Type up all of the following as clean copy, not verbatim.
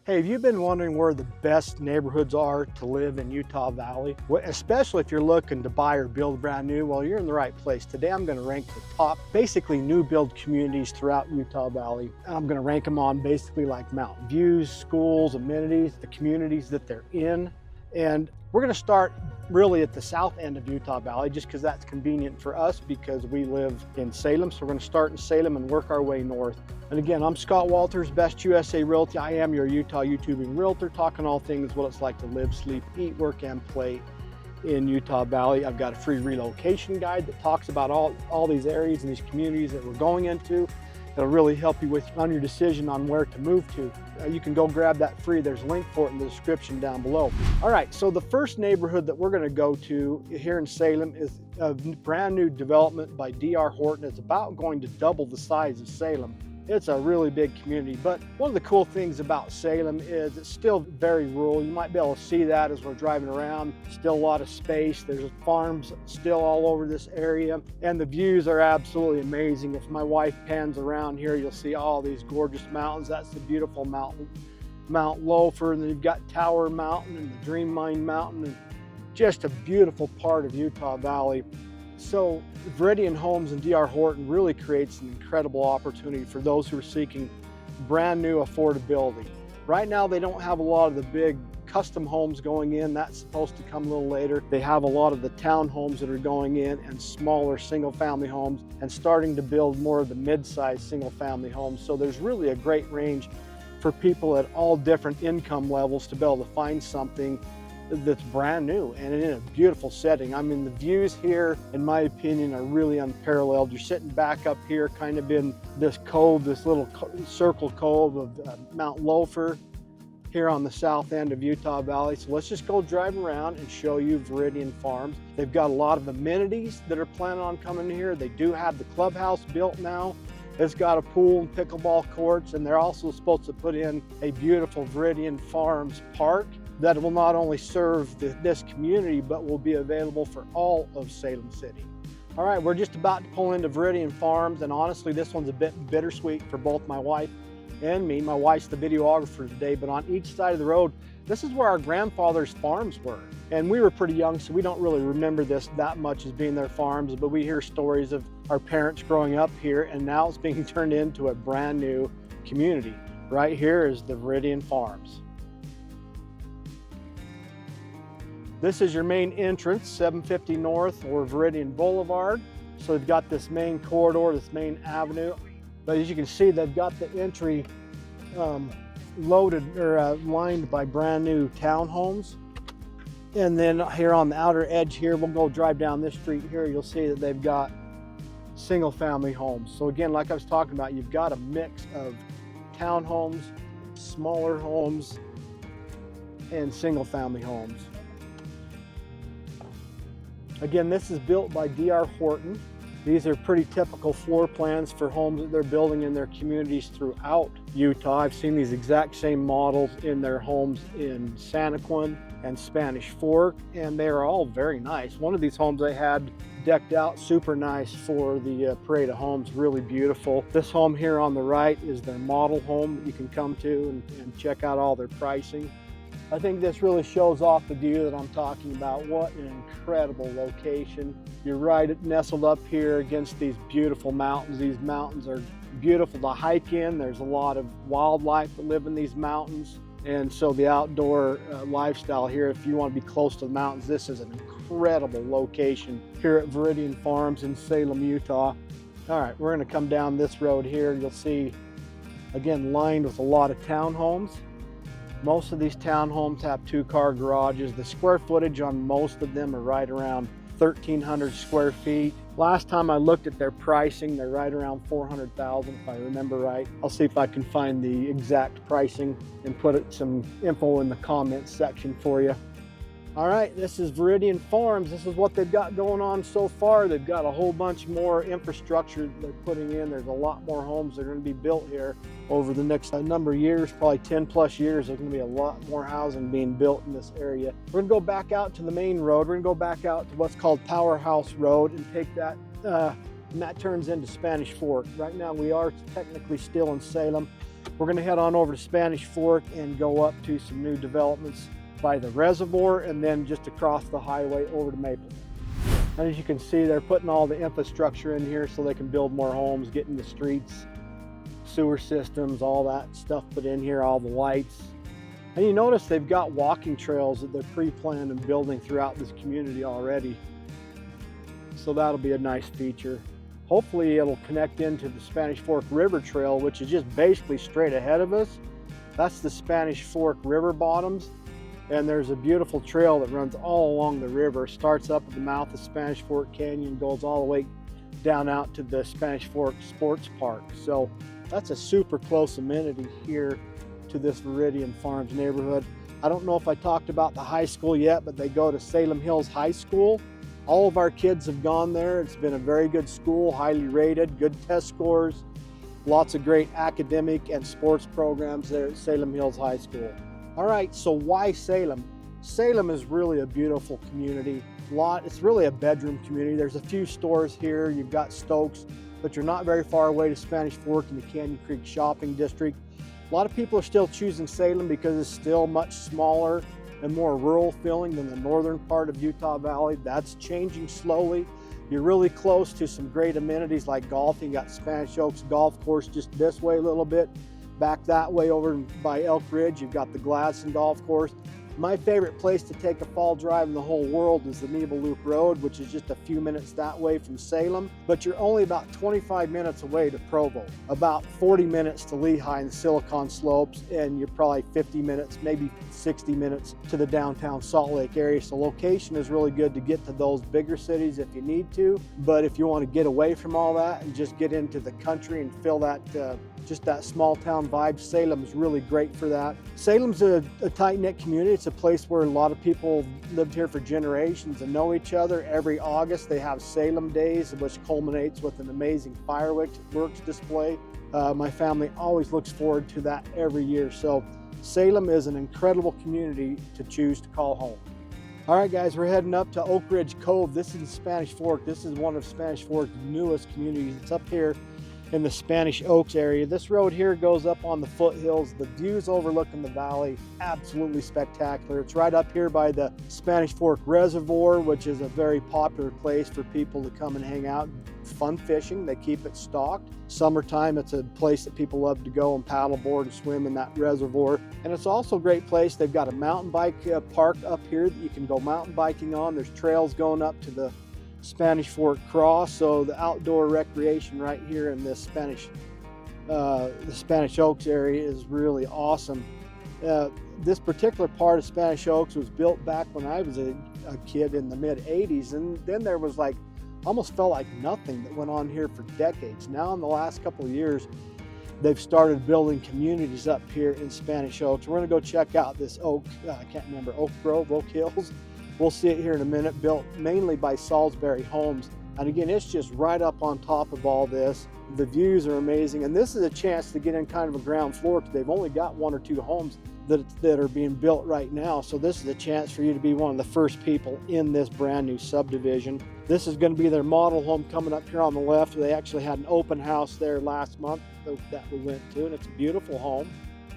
Hey, have you been wondering where the best neighborhoods are to live in Utah Valley? Especially if you're looking to buy or build brand new, well, you're in the right place. Today, I'm gonna rank the top, basically new build communities throughout Utah Valley. I'm gonna rank them on basically like mountain views, schools, amenities, the communities that they're in. And we're gonna start really at the south end of Utah Valley, just because that's convenient for us because we live in Salem. So we're gonna start in Salem and work our way north. And again, I'm Scott Walters, Best USA Realty. I am your Utah YouTubing realtor, talking all things what it's like to live, sleep, eat, work, and play in Utah Valley. I've got a free relocation guide that talks about all these areas and these communities that we're going into. It'll really help you on your decision on where to move to. You can go grab that free. There's a link for it in the description down below. All right, so the first neighborhood that we're gonna go to here in Salem is a brand new development by D.R. Horton. It's about going to double the size of Salem. It's a really big community, but one of the cool things about Salem is it's still very rural. You might be able to see that as we're driving around. Still a lot of space. There's farms still all over this area, and the views are absolutely amazing. If my wife pans around here, you'll see all these gorgeous mountains. That's the beautiful Mount Loafer, and then you've got Tower Mountain and the Dream Mine Mountain, and just a beautiful part of Utah Valley. So Vidian Homes and D.R. Horton really creates an incredible opportunity for those who are seeking brand new affordability. Right now, they don't have a lot of the big custom homes going in. That's supposed to come a little later. They have a lot of the townhomes that are going in and smaller single family homes and starting to build more of the mid-sized single family homes. So there's really a great range for people at all different income levels to be able to find something that's brand new and in a beautiful setting. I mean, the views here, in my opinion, are really unparalleled. You're sitting back up here kind of in this cove, this little circle cove of Mount Loafer here on the south end of Utah Valley. So let's just go drive around and show you Vidian Farms. They've got a lot of amenities that are planning on coming here. They do have the clubhouse built now. It's got a pool and pickleball courts, and they're also supposed to put in a beautiful Vidian Farms park that will not only serve this community, but will be available for all of Salem City. All right, we're just about to pull into Vidian Farms, and honestly, this one's a bit bittersweet for both my wife and me. My wife's the videographer today, but on each side of the road, this is where our grandfather's farms were. And we were pretty young, so we don't really remember this that much as being their farms, but we hear stories of our parents growing up here, and now it's being turned into a brand new community. Right here is the Vidian Farms. This is your main entrance, 750 North or Vidian Boulevard. So they've got this main corridor, this main avenue. But as you can see, they've got the entry loaded or lined by brand new townhomes. And then here on the outer edge here, we'll go drive down this street here. You'll see that they've got single family homes. So again, like I was talking about, you've got a mix of townhomes, smaller homes, and single family homes. Again, this is built by D.R. Horton. These are pretty typical floor plans for homes that they're building in their communities throughout Utah. I've seen these exact same models in their homes in Santaquin and Spanish Fork, and they are all very nice. One of these homes I had decked out super nice for the Parade of Homes, really beautiful. This home here on the right is their model home that you can come to and check out all their pricing. I think this really shows off the view that I'm talking about. What an incredible location. You're right nestled up here against these beautiful mountains. These mountains are beautiful to hike in. There's a lot of wildlife that live in these mountains. And so the outdoor lifestyle here, if you want to be close to the mountains, this is an incredible location here at Vidian Farms in Salem, Utah. All right, we're going to come down this road here. You'll see, again, lined with a lot of townhomes. Most of these townhomes have two-car garages. The square footage on most of them are right around 1,300 square feet. Last time I looked at their pricing, they're right around $400,000 if I remember right. I'll see if I can find the exact pricing and put some info in the comments section for you. All right, this is Vidian Farms. This is what they've got going on so far. They've got a whole bunch more infrastructure they're putting in. There's a lot more homes that are going to be built here over the next number of years, probably 10 plus years. There's going to be a lot more housing being built in this area. We're going to go back out to the main road. We're going to go back out to what's called Powerhouse Road and take that, and that turns into Spanish Fork. Right now we are technically still in Salem. We're going to head on over to Spanish Fork and go up to some new developments by the reservoir and then just across the highway over to Mapleton. And as you can see, they're putting all the infrastructure in here so they can build more homes, get in the streets, sewer systems, all that stuff put in here, all the lights. And you notice they've got walking trails that they're pre-planned and building throughout this community already. So that'll be a nice feature. Hopefully it'll connect into the Spanish Fork River Trail, which is just basically straight ahead of us. That's the Spanish Fork River bottoms. And there's a beautiful trail that runs all along the river, starts up at the mouth of Spanish Fork Canyon, goes all the way down out to the Spanish Fork Sports Park. So that's a super close amenity here to this Vidian Farms neighborhood. I don't know if I talked about the high school yet, but they go to Salem Hills High School. All of our kids have gone there. It's been a very good school, highly rated, good test scores, lots of great academic and sports programs there at Salem Hills High School. All right, so why Salem? Salem is really a beautiful community. It's really a bedroom community. There's a few stores here. You've got Stokes, but you're not very far away to Spanish Fork and the Canyon Creek Shopping District. A lot of people are still choosing Salem because it's still much smaller and more rural feeling than the northern part of Utah Valley. That's changing slowly. You're really close to some great amenities like golfing. You got Spanish Oaks Golf Course just this way a little bit. Back that way over by Elk Ridge, you've got the Gladstone Golf Course. My favorite place to take a fall drive in the whole world is the Nebo Loop Road, which is just a few minutes that way from Salem, but you're only about 25 minutes away to Provo, about 40 minutes to Lehi and the Silicon Slopes, and you're probably 50 minutes, maybe 60 minutes to the downtown Salt Lake area. So location is really good to get to those bigger cities if you need to, but if you want to get away from all that and just get into the country and feel that just that small town vibe, Salem is really great for that. Salem's a tight-knit community. It's a place where a lot of people lived here for generations and know each other. Every August they have Salem Days, which culminates with an amazing fireworks display. My family always looks forward to that every year. So Salem is an incredible community to choose to call home. All right, guys, we're heading up to Oak Ridge Cove. This is Spanish Fork. This is one of Spanish Fork's newest communities. It's up here in the Spanish Oaks area. This road here goes up on the foothills. The views overlooking the valley, absolutely spectacular. It's right up here by the Spanish Fork Reservoir, which is a very popular place for people to come and hang out. Fun fishing, they keep it stocked. Summertime, it's a place that people love to go and paddleboard and swim in that reservoir. And it's also a great place. They've got a mountain bike park up here that you can go mountain biking on. There's trails going up to the Spanish Fork Cross, so the outdoor recreation right here in this the Spanish Oaks area is really awesome. This particular part of Spanish Oaks was built back when I was a kid in the mid-'80s, and then there was almost felt like nothing that went on here for decades. Now in the last couple of years, they've started building communities up here in Spanish Oaks. We're gonna go check out this Oak Grove, Oak Hills. We'll see it here in a minute, built mainly by Salisbury Homes. And again, it's just right up on top of all this. The views are amazing. And this is a chance to get in kind of a ground floor because they've only got 1 or 2 homes that are being built right now. So this is a chance for you to be one of the first people in this brand new subdivision. This is going to be their model home coming up here on the left. They actually had an open house there last month that we went to, and it's a beautiful home.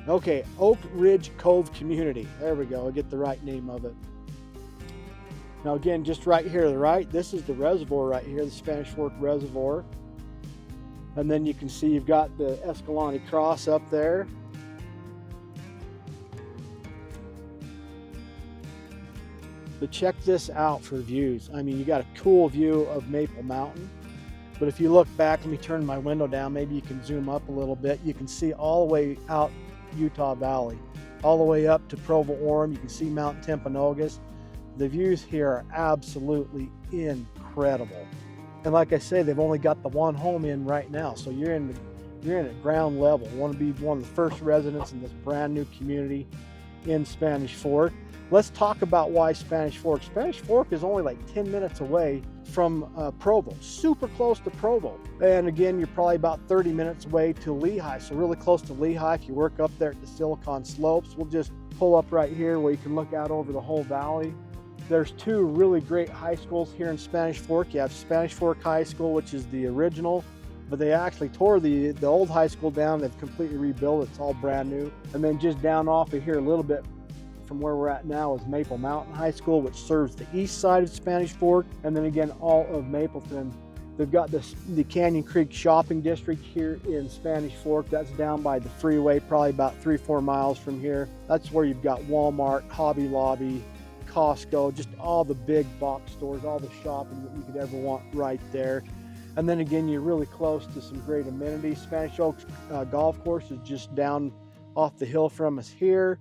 Okay, Oak Ridge Cove Community. There we go, I'll get the right name of it. Now again, just right here to the right, this is the reservoir right here, the Spanish Fork Reservoir. And then you can see you've got the Escalante Cross up there. But check this out for views. I mean, you got a cool view of Maple Mountain. But if you look back, let me turn my window down, maybe you can zoom up a little bit. You can see all the way out Utah Valley, all the way up to Provo, Orem. You can see Mount Timpanogos. The views here are absolutely incredible. And like I say, they've only got the 1 home in right now. So you're in at ground level. You want to be one of the first residents in this brand new community in Spanish Fork. Let's talk about why Spanish Fork. Spanish Fork is only 10 minutes away from Provo, super close to Provo. And again, you're probably about 30 minutes away to Lehi. So really close to Lehi. If you work up there at the Silicon Slopes, we'll just pull up right here where you can look out over the whole valley. There's 2 really great high schools here in Spanish Fork. You have Spanish Fork High School, which is the original but they actually tore the old high school down. They've completely rebuilt. It's all brand new. And then just down off of here a little bit from where we're at now is Maple Mountain High School, which serves the east side of Spanish Fork. And then again, all of Mapleton. They've got the Canyon Creek Shopping District here in Spanish Fork. That's down by the freeway, probably about 3-4 miles from here. That's where you've got Walmart, Hobby Lobby, Costco, just all the big box stores, all the shopping that you could ever want right there. And then again, you're really close to some great amenities. Spanish Oaks Golf Course is just down off the hill from us here.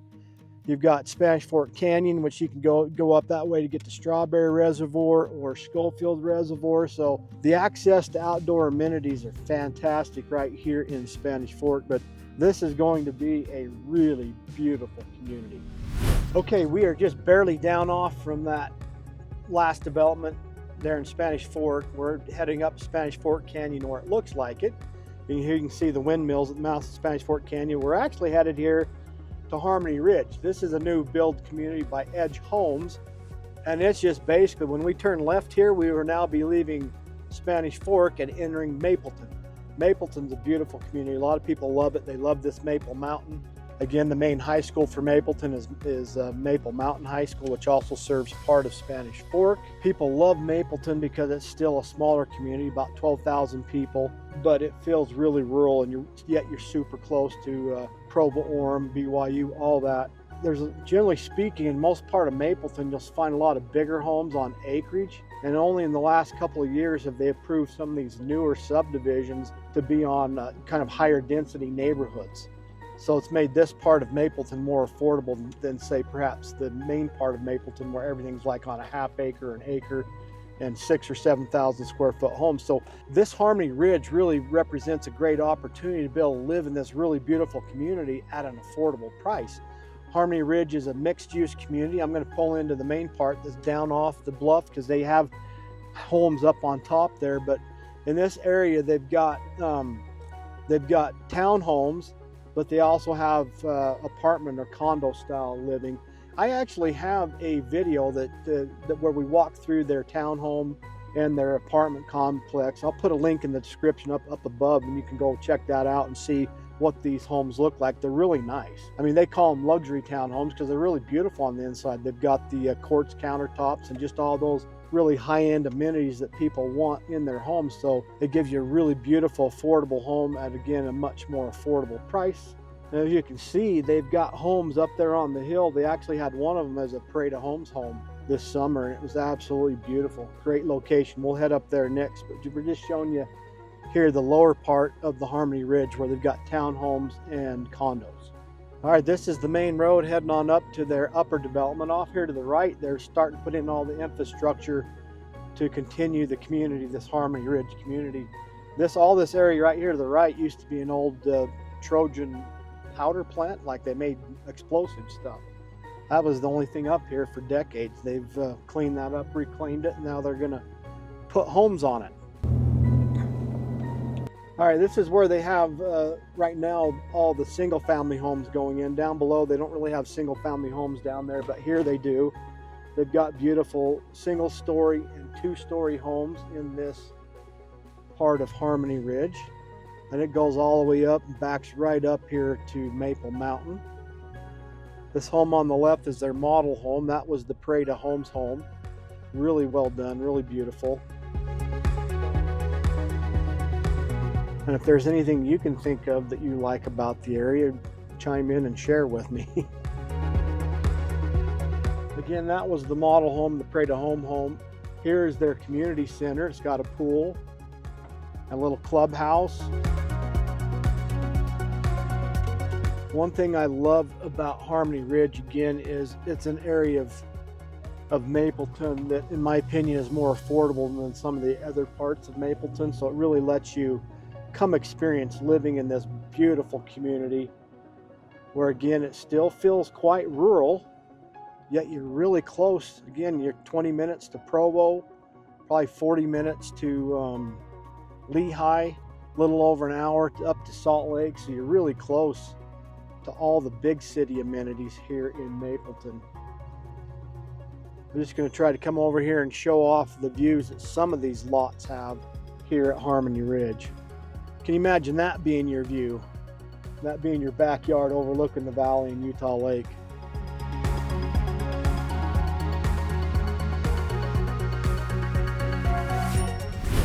You've got Spanish Fork Canyon, which you can go up that way to get to Strawberry Reservoir or Schofield Reservoir. So the access to outdoor amenities are fantastic right here in Spanish Fork, but this is going to be a really beautiful community. Okay, we are just barely down off from that last development there in Spanish Fork. We're heading up Spanish Fork Canyon, or it looks like it. And here you can see the windmills at the mouth of Spanish Fork Canyon. We're actually headed here to Harmony Ridge. This is a new build community by Edge Homes, and it's just basically, when we turn left here, we will now be leaving Spanish Fork and entering Mapleton. Mapleton's a beautiful community. A lot of people love it. They love this Maple Mountain. Again, the main high school for Mapleton is Maple Mountain High School, which also serves part of Spanish Fork. People love Mapleton because it's still a smaller community, about 12,000 people, but it feels really rural, and yet you're super close to Provo, Orem, BYU, all that. There's, generally speaking, in most part of Mapleton, you'll find a lot of bigger homes on acreage, and only in the last couple of years have they approved some of these newer subdivisions to be on kind of higher density neighborhoods. So it's made this part of Mapleton more affordable than say perhaps the main part of Mapleton, where everything's like on a half acre, an acre, and 6,000 or 7,000 square foot homes. So this Harmony Ridge really represents a great opportunity to be able to live in this really beautiful community at an affordable price. Harmony Ridge is a mixed use community. I'm going to pull into the main part that's down off the bluff because they have homes up on top there. But in this area, they've got townhomes, but they also have apartment or condo style living. I actually have a video that where we walk through their townhome and their apartment complex. I'll put a link in the description up above, and you can go check that out and see what these homes look like. They're really nice. I mean, they call them luxury townhomes because they're really beautiful on the inside. They've got the quartz countertops and just all those really high-end amenities that people want in their homes. So it gives you a really beautiful, affordable home at, again, a much more affordable price. And as you can see, they've got homes up there on the hill. They actually had one of them as a Parade of Homes home this summer, and it was absolutely beautiful. Great location. We'll head up there next, but we're just showing you here the lower part of the Harmony Ridge where they've got townhomes and condos. All right, this is the main road heading on up to their upper development. Off here to the right, they're starting to put in all the infrastructure to continue the community, this Harmony Ridge community. All this area right here to the right used to be an old Trojan powder plant, like they made explosive stuff. That was the only thing up here for decades. They've cleaned that up, reclaimed it, and now they're gonna put homes on it. All right, this is where they have right now all the single family homes going in. Down below, they don't really have single family homes down there, but here they do. They've got beautiful single story and 2-story homes in this part of Harmony Ridge. And it goes all the way up and backs right up here to Maple Mountain. This home on the left is their model home. That was the Parade of Homes home. Really well done, really beautiful. And if there's anything you can think of that you like about the area, chime in and share with me. Again, that was the model home, the Parade of home. Here is their community center. It's got a pool, a little clubhouse. One thing I love about Harmony Ridge, again, is it's an area of Mapleton that, in my opinion, is more affordable than some of the other parts of Mapleton. So it really lets you come experience living in this beautiful community where, again, it still feels quite rural, yet you're really close. Again, you're 20 minutes to Provo, probably 40 minutes to Lehigh, a little over an hour up to Salt Lake. So you're really close to all the big city amenities here in Mapleton. I'm just going to try to come over here and show off the views that some of these lots have here at Harmony Ridge. Can you imagine that being your view? That being your backyard overlooking the valley and Utah Lake.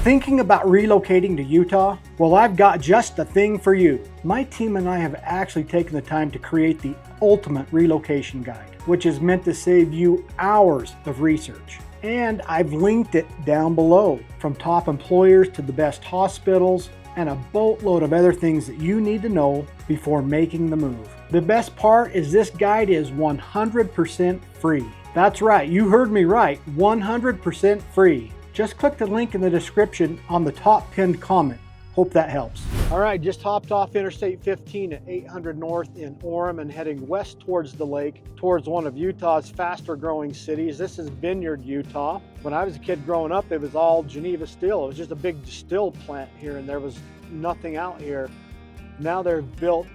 Thinking about relocating to Utah? Well, I've got just the thing for you. My team and I have actually taken the time to create the ultimate relocation guide, which is meant to save you hours of research. And I've linked it down below, from top employers to the best hospitals and a boatload of other things that you need to know before making the move. The best part is this guide is 100% free. That's right, you heard me right, 100% free. Just click the link in the description on the top pinned comment. Hope that helps. All right, just hopped off Interstate 15 at 800 North in Orem and heading west towards the lake, towards one of Utah's faster growing cities. This is Vineyard, Utah. When I was a kid growing up, it was all Geneva steel. It was just a big distill plant here and there was nothing out here. Now they've built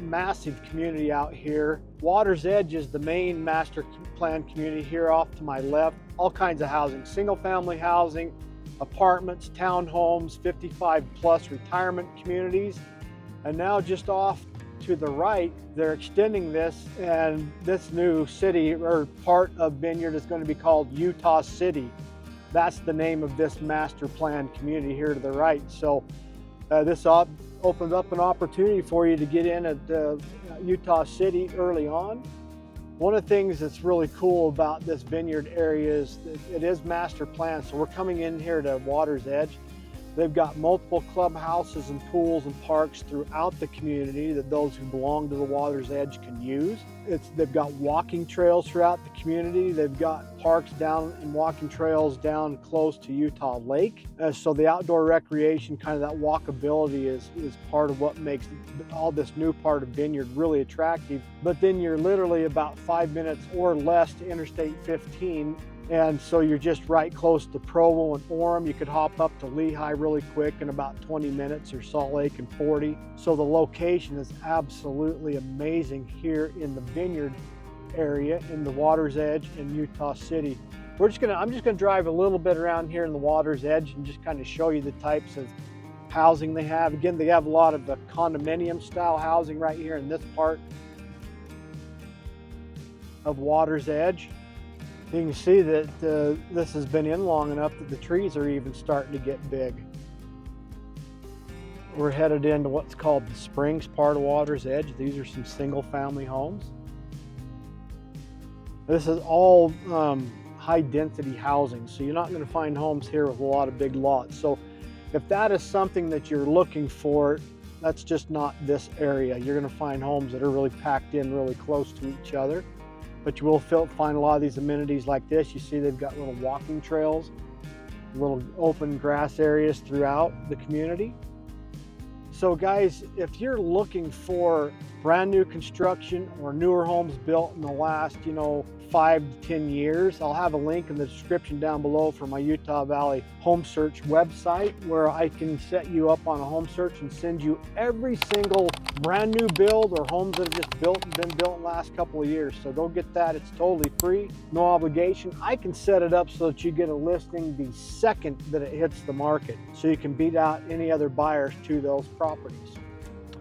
massive community out here. Water's Edge is the main master plan community here off to my left. All kinds of housing, single family housing, apartments, townhomes, 55 plus retirement communities. And now just off to the right, they're extending this, and this new city or part of Vineyard is going to be called Utah City. That's the name of this master plan community here to the right. So this opens up an opportunity for you to get in at Utah City early on. One of the things that's really cool about this Vineyard area is that it is master planned. So we're coming in here to Water's Edge. They've got multiple clubhouses and pools and parks throughout the community that those who belong to the Water's Edge can use. They've got walking trails throughout the community. They've got parks down and walking trails down close to Utah Lake. So the outdoor recreation, kind of that walkability is part of what makes all this new part of Vineyard really attractive. But then you're literally about 5 minutes or less to Interstate 15. And so you're just right close to Provo and Orem. You could hop up to Lehigh really quick in about 20 minutes, or Salt Lake in 40. So the location is absolutely amazing here in the Vineyard area, in the Water's Edge in Utah City. I'm just gonna drive a little bit around here in the Water's Edge and just kind of show you the types of housing they have. Again, they have a lot of the condominium style housing right here in this part of Water's Edge. You can see that this has been in long enough that the trees are even starting to get big. We're headed into what's called the Springs part of Water's Edge. These are some single family homes. This is all high density housing, so you're not going to find homes here with a lot of big lots. So if that is something that you're looking for, that's just not this area. You're going to find homes that are really packed in really close to each other. But you will find a lot of these amenities like this. You see they've got little walking trails, little open grass areas throughout the community. So guys, if you're looking for brand new construction or newer homes built in the last, 5 to 10 years, I'll have a link in the description down below for my Utah Valley home search website, where I can set you up on a home search and send you every single brand new build or homes that have just been built in the last couple of years. So go get that. It's totally free, no obligation. I can set it up so that you get a listing the second that it hits the market, so you can beat out any other buyers to those properties.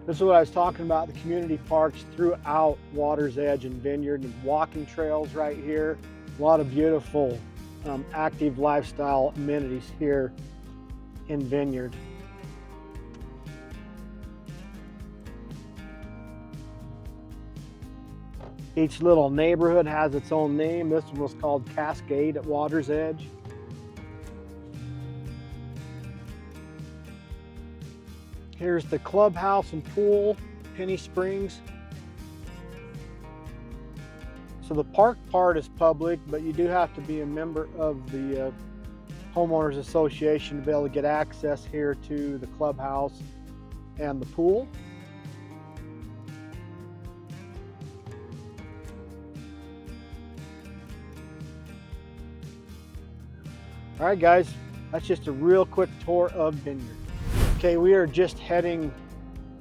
This is what I was talking about, the community parks throughout Water's Edge and Vineyard, and walking trails right here. A lot of beautiful active lifestyle amenities here in Vineyard. Each little neighborhood has its own name. This one was called Cascade at Water's Edge. Here's the clubhouse and pool, Penny Springs. So the park part is public, but you do have to be a member of the homeowners association to be able to get access here to the clubhouse and the pool. All right, guys, that's just a real quick tour of Vineyard. Okay, we are just heading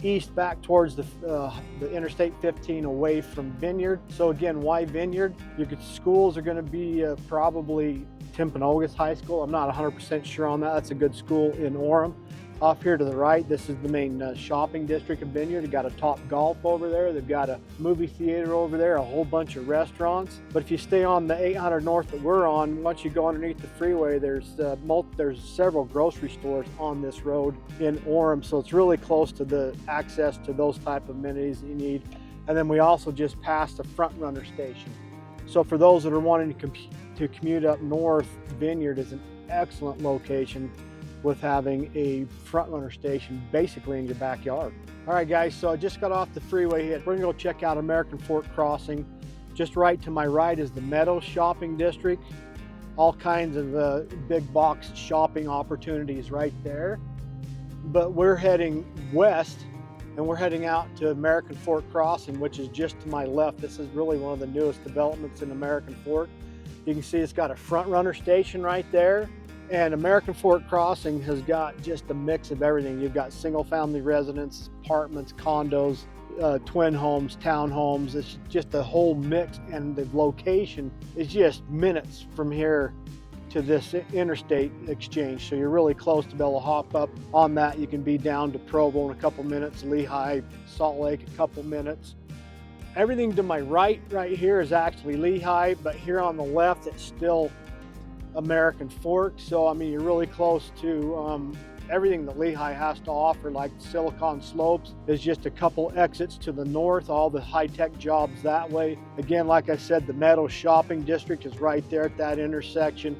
east back towards the Interstate 15 away from Vineyard. So again, why Vineyard? Your schools are going to be probably Timpanogos High School. I'm not 100% sure on that. That's a good school in Orem. Off here to the right, this is the main shopping district of Vineyard. They've got a Top Golf over there. They've got a movie theater over there, a whole bunch of restaurants. But if you stay on the 800 North that we're on, once you go underneath the freeway, there's several grocery stores on this road in Orem. So it's really close to the access to those type of amenities that you need. And then we also just passed the Front Runner station. So for those that are wanting to commute up north, Vineyard is an excellent location with having a front runner station basically in your backyard. All right guys, so I just got off the freeway hit. We're gonna go check out American Fork Crossing. Just right to my right is the Meadows Shopping District. All kinds of big box shopping opportunities right there. But we're heading west and we're heading out to American Fork Crossing, which is just to my left. This is really one of the newest developments in American Fork. You can see it's got a front runner station right there. And American Fork Crossing has got just a mix of everything. You've got single family residences, apartments, condos, twin homes, townhomes. It's just a whole mix, and the location is just minutes from here to this interstate exchange. So you're really close to be able to hop up on that. You can be down to Provo in a couple minutes, Lehigh, Salt Lake a couple minutes. Everything to my right here is actually Lehigh, but here on the left it's still American Fork. So I mean, you're really close to everything that Lehigh has to offer, like Silicon Slopes is just a couple exits to the north, all the high-tech jobs that way. Again, like I said, the Meadows Shopping District is right there at that intersection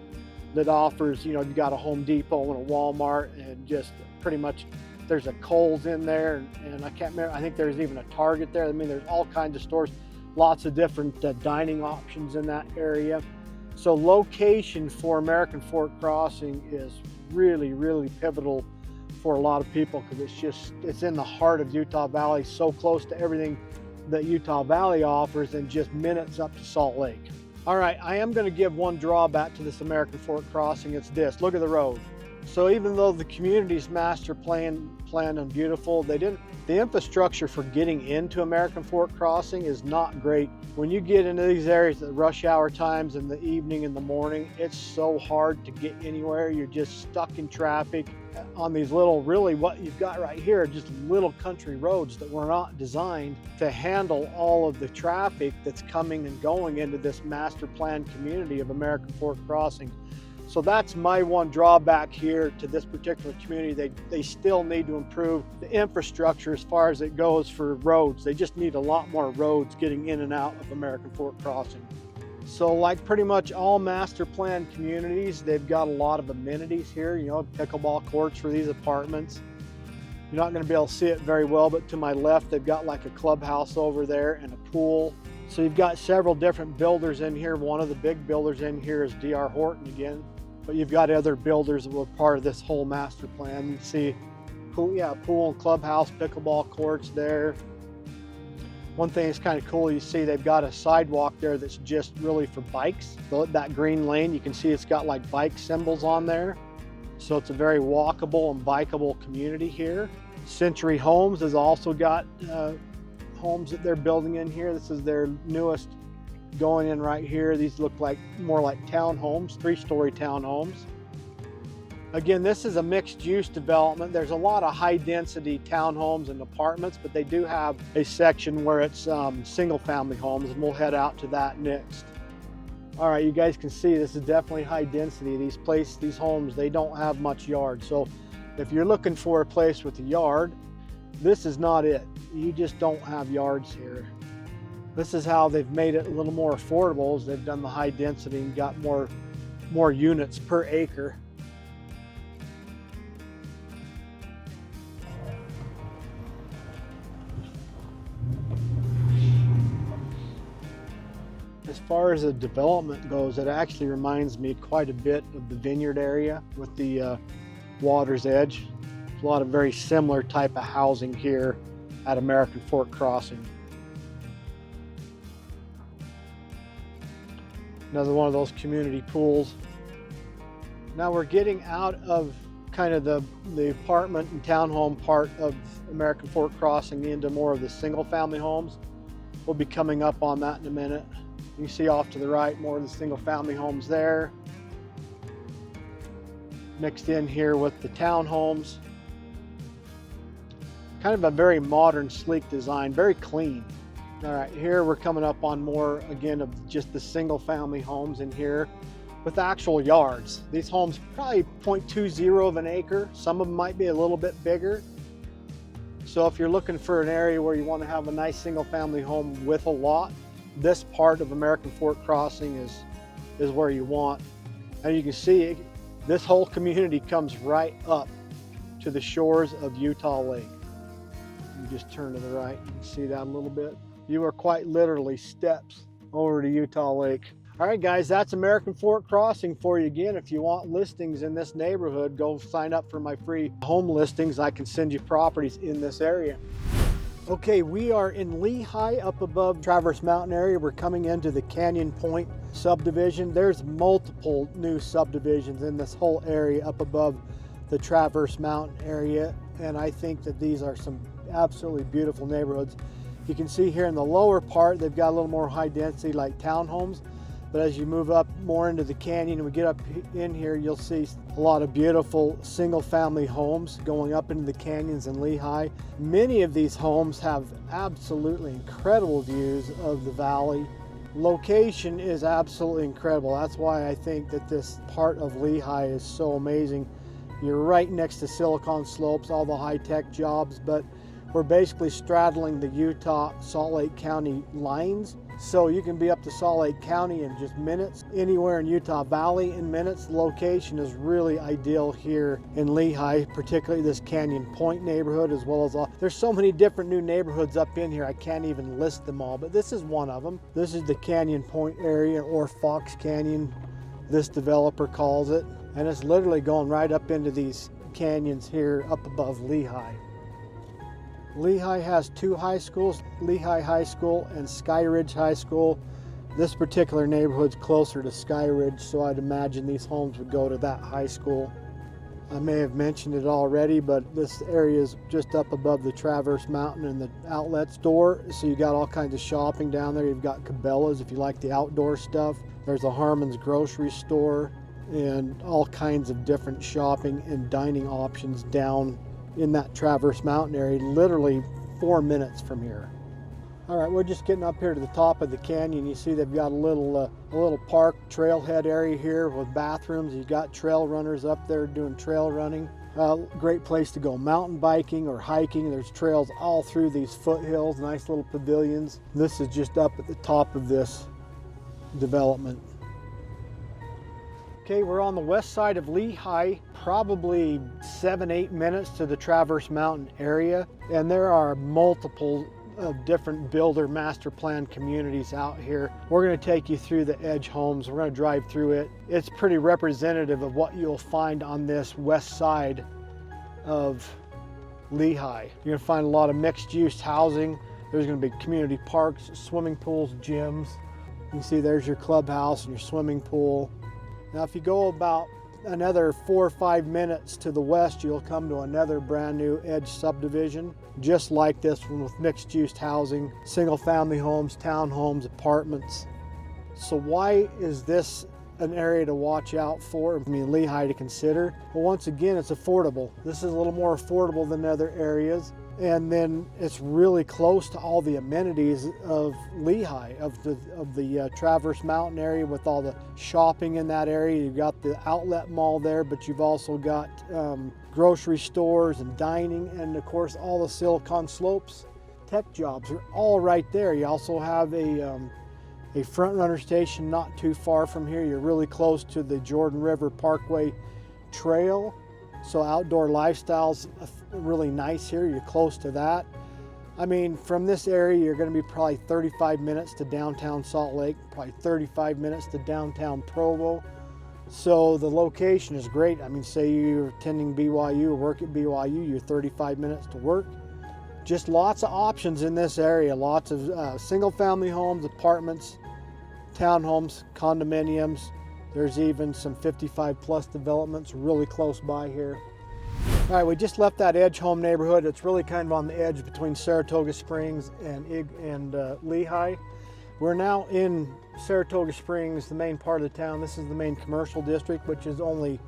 that offers, you know, you got a Home Depot and a Walmart, and just pretty much there's a Kohl's in there, and I can't remember, I think there's even a Target there. I mean, there's all kinds of stores, lots of different dining options in that area. So location for American Fork Crossing is really, really pivotal for a lot of people, because it's in the heart of Utah Valley, so close to everything that Utah Valley offers, and just minutes up to Salt Lake. All right, I am going to give one drawback to this American Fork Crossing. It's this: look at the road. So even though the community's master plan and beautiful, the infrastructure for getting into American Fork Crossing is not great. When you get into these areas at rush hour times in the evening and the morning, it's so hard to get anywhere. You're just stuck in traffic on these little, really what you've got right here are just little country roads that were not designed to handle all of the traffic that's coming and going into this master plan community of American Fork Crossing. So that's my one drawback here to this particular community. They still need to improve the infrastructure as far as it goes for roads. They just need a lot more roads getting in and out of American Fork Crossing. So like pretty much all master plan communities, they've got a lot of amenities here, you know, pickleball courts for these apartments. You're not going to be able to see it very well, but to my left, they've got like a clubhouse over there and a pool. So you've got several different builders in here. One of the big builders in here is D.R. Horton again. But you've got other builders that were part of this whole master plan. You see pool and clubhouse, pickleball courts there. One thing that's kind of cool, you see they've got a sidewalk there that's just really for bikes. So that green lane, you can see it's got like bike symbols on there. So it's a very walkable and bikeable community here. Century Homes has also got homes that they're building in here. This is their newest going in right here. These look like more like townhomes, 3-story townhomes. Again, this is a mixed use development. There's a lot of high density townhomes and apartments, but they do have a section where it's single family homes, and we'll head out to that next. All right, you guys can see this is definitely high density. These homes, they don't have much yard. So if you're looking for a place with a yard, this is not it. You just don't have yards here. This is how they've made it a little more affordable, as they've done the high density and got more units per acre. As far as the development goes, it actually reminds me quite a bit of the Vineyard area with the water's edge. There's a lot of very similar type of housing here at American Fork Crossing. Another one of those community pools. Now we're getting out of kind of the apartment and townhome part of American Fork Crossing into more of the single family homes. We'll be coming up on that in a minute. You see off to the right, more of the single family homes there. Mixed in here with the townhomes. Kind of a very modern, sleek design, very clean. All right, here we're coming up on more, again, of just the single family homes in here with actual yards. These homes probably 0.20 of an acre. Some of them might be a little bit bigger. So if you're looking for an area where you want to have a nice single family home with a lot, this part of American Fork Crossing is where you want. And you can see this whole community comes right up to the shores of Utah Lake. You just turn to the right, you can see that a little bit. You are quite literally steps over to Utah Lake. All right, guys, that's American Fork Crossing for you. Again, if you want listings in this neighborhood, go sign up for my free home listings. I can send you properties in this area. Okay, we are in Lehigh, up above Traverse Mountain area. We're coming into the Canyon Point subdivision. There's multiple new subdivisions in this whole area up above the Traverse Mountain area, and I think that these are some absolutely beautiful neighborhoods. You can see here in the lower part, they've got a little more high density like townhomes. But as you move up more into the canyon and we get up in here, you'll see a lot of beautiful single family homes going up into the canyons in Lehigh. Many of these homes have absolutely incredible views of the valley. Location is absolutely incredible. That's why I think that this part of Lehigh is so amazing. You're right next to Silicon Slopes, all the high-tech jobs, but we're basically straddling the Utah-Salt Lake County lines. So you can be up to Salt Lake County in just minutes, anywhere in Utah Valley in minutes. The location is really ideal here in Lehigh, particularly this Canyon Point neighborhood, as well as there's so many different new neighborhoods up in here, I can't even list them all, but this is one of them. This is the Canyon Point area, or Fox Canyon, this developer calls it. And it's literally going right up into these canyons here up above Lehigh. Lehigh has two high schools, Lehigh High School and Sky Ridge High School. This particular neighborhood's closer to Sky Ridge, so I'd imagine these homes would go to that high school. I may have mentioned it already, but this area is just up above the Traverse Mountain and the outlet store, so you got all kinds of shopping down there. You've got Cabela's if you like the outdoor stuff. There's a Harmon's grocery store and all kinds of different shopping and dining options down in that Traverse Mountain area, literally 4 minutes from here. All right, we're just getting up here to the top of the canyon. You see they've got a little park trailhead area here with bathrooms. You've got trail runners up there doing trail running. Great place to go mountain biking or hiking. There's trails all through these foothills, nice little pavilions. This is just up at the top of this development. Okay, we're on the west side of Lehigh, probably 7-8 minutes to the Traverse Mountain area, and there are multiple different builder master plan communities out here. We're going to take you through the edge homes. We're going to drive through it. It's pretty representative of what you'll find on this west side of Lehigh. You're going to find a lot of mixed-use housing. There's going to be community parks, swimming pools, gyms. You can see there's your clubhouse and your swimming pool. Now, if you go about another 4 or 5 minutes to the west, you'll come to another brand new edge subdivision, just like this one with mixed-use housing, single-family homes, townhomes, apartments. So why is this an area to watch out for? I mean, Lehigh to consider. Well, once again, it's affordable. This is a little more affordable than other areas. And then it's really close to all the amenities of Lehigh, of the Traverse Mountain area, with all the shopping in that area. You've got the outlet mall there, but you've also got grocery stores and dining, and of course all the Silicon Slopes tech jobs are all right there. You also have a front runner station not too far from here. You're really close to the Jordan River Parkway Trail. So outdoor lifestyle's really nice here. You're close to that. I mean, from this area, you're going to be probably 35 minutes to downtown Salt Lake, probably 35 minutes to downtown Provo. So the location is great. I mean, say you're attending BYU or work at BYU, you're 35 minutes to work. Just lots of options in this area. Lots of single-family homes, apartments, townhomes, condominiums. There's even some 55-plus developments really close by here. All right, we just left that edge home neighborhood. It's really kind of on the edge between Saratoga Springs and Lehigh. We're now in Saratoga Springs, the main part of the town. This is the main commercial district, which is only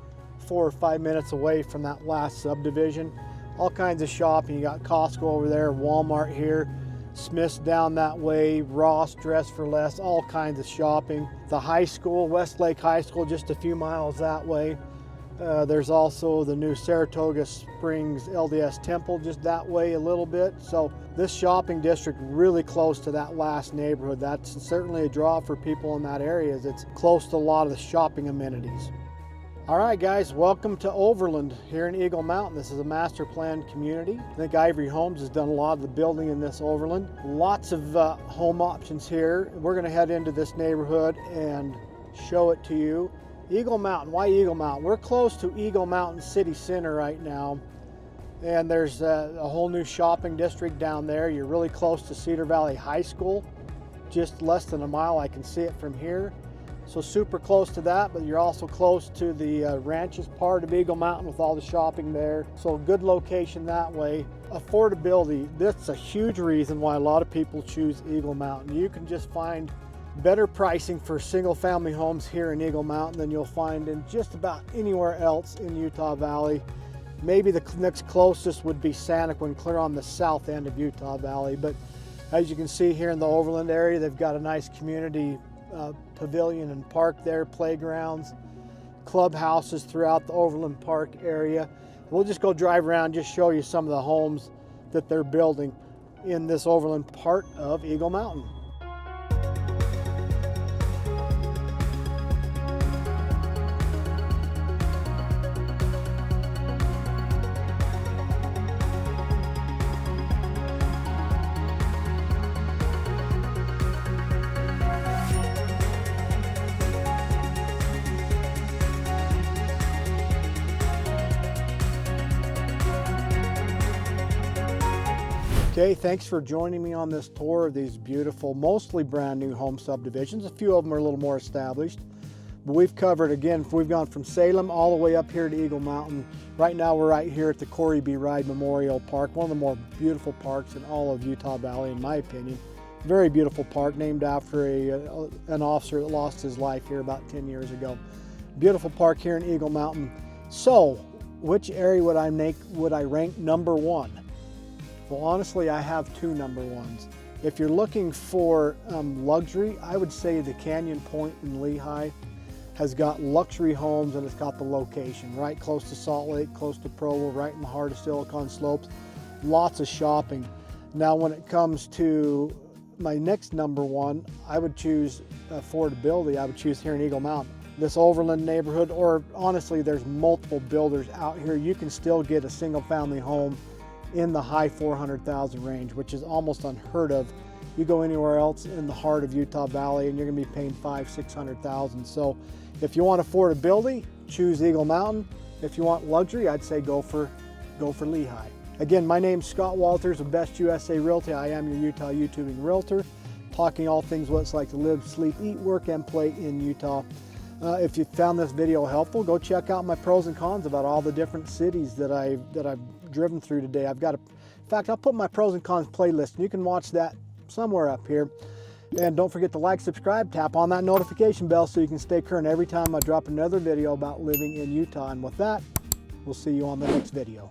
4 or 5 minutes away from that last subdivision. All kinds of shopping. You got Costco over there, Walmart here, Smith's down that way, Ross, Dress for Less, all kinds of shopping. The high school, Westlake High School, just a few miles that way. There's also the new Saratoga Springs LDS Temple just that way a little bit. So this shopping district really close to that last neighborhood. That's certainly a draw for people in that area, as it's close to a lot of the shopping amenities. All right, guys, welcome to Overland here in Eagle Mountain. This is a master planned community. I think Ivory Homes has done a lot of the building in this Overland. Lots of home options here. We're gonna head into this neighborhood and show it to you. Eagle Mountain, why Eagle Mountain? We're close to Eagle Mountain City Center right now, and there's a whole new shopping district down there. You're really close to Cedar Valley High School, just less than a mile. I can see it from here. So super close to that, but you're also close to the ranches part of Eagle Mountain with all the shopping there. So good location that way. Affordability, that's a huge reason why a lot of people choose Eagle Mountain. You can just find better pricing for single family homes here in Eagle Mountain than you'll find in just about anywhere else in Utah Valley. Maybe the next closest would be Santaquin, clear on the south end of Utah Valley. But as you can see here in the Overland area, they've got a nice community pavilion and park there, playgrounds, clubhouses throughout the Overland Park area. We'll just go drive around, just show you some of the homes that they're building in this Overland part of Eagle Mountain. Okay, thanks for joining me on this tour of these beautiful, mostly brand new home subdivisions. A few of them are a little more established, but we've covered, again, we've gone from Salem all the way up here to Eagle Mountain. Right now we're right here at the Corey B. Ride Memorial Park, one of the more beautiful parks in all of Utah Valley, in my opinion. Very beautiful park, named after an officer that lost his life here about 10 years ago. Beautiful park here in Eagle Mountain. So, which area would I rank number one? Well, honestly, I have two number ones. If you're looking for luxury, I would say the Canyon Point in Lehi has got luxury homes, and it's got the location right close to Salt Lake, close to Provo, right in the heart of Silicon Slopes. Lots of shopping. Now, when it comes to my next number one, I would choose affordability. I would choose here in Eagle Mountain. This Overland neighborhood, or honestly, there's multiple builders out here. You can still get a single family home in the high 400,000 range, which is almost unheard of. You go anywhere else in the heart of Utah Valley and you're gonna be paying 500,000–600,000. So if you want affordability, choose Eagle Mountain. If you want luxury, I'd say go for Lehi. Again, my name's Scott Walters of Best USA Realty. I am your Utah YouTubing realtor, talking all things what it's like to live, sleep, eat, work, and play in Utah. If you found this video helpful, go check out my pros and cons about all the different cities that I've driven through today. In fact, I'll put my pros and cons playlist, and you can watch that somewhere up here. And don't forget to like, subscribe, tap on that notification bell so you can stay current every time I drop another video about living in Utah. And with that, we'll see you on the next video.